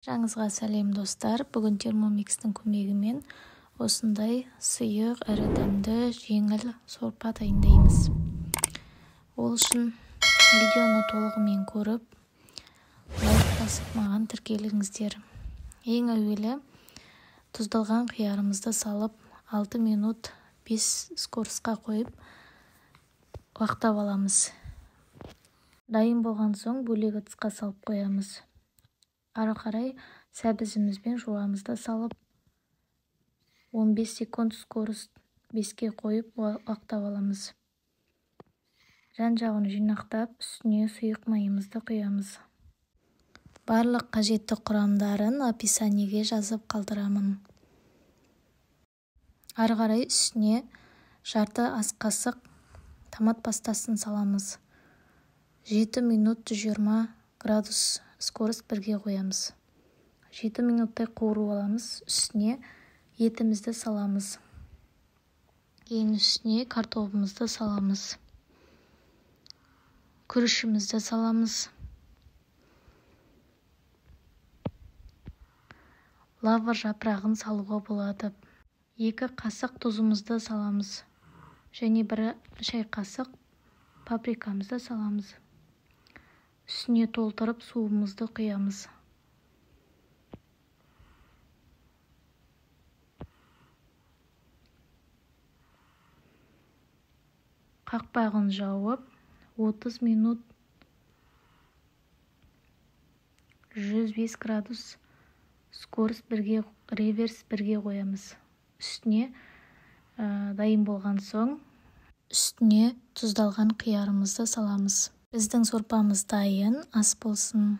Жаңызға сәлем достар. Бүгін термомикстің көмегімен осындай сұйық, әрі дәмді, жеңіл сорпа дайындаймыз. Ол үшін видеоны толығымен көріп, лайк басып маған тіркеліңіздер. Ең әуелі тұздалған қиярымызды салып, 6 минут 5 скоросқа қойып, уақыттап аламыз. Дайын болған соң бөлек ыдысқа салып қоямыз. Ары қарай сәбізімізбен жуамызды салып, 15 секунд скорост 5-ке қойып уақыттап аламыз. Жан-жағын жинақтап, үстіне сұйық майымызды құямыз. Барлық қажетті құрамдарын описаниеге жазып қалдырамын. Ары қарай үстіне жарты ас қасық томат пастасын саламыз. 7 минут 120 градус скорост 1-ге қоямыз. 7 минуттай қуырып аламыз. Үстіне етімізді саламыз. Кейін үстіне картоплымызды саламыз. Күрішімізді саламыз. Лавр жапырағын салуға болады. 2 қасық тұзымызды саламыз. Және 1 шай қасық паприкамызды саламыз. Үстіне толтырып суымызды құямыз. Қақпағын жауып, 30 минут 105 градус скорост 1-ге, реверс 1-ге қоямыз. Үстіне дайын болған соң, үстіне тұздалған қиярымызды саламыз. Біздің сорпамыз дайын, ас болсын.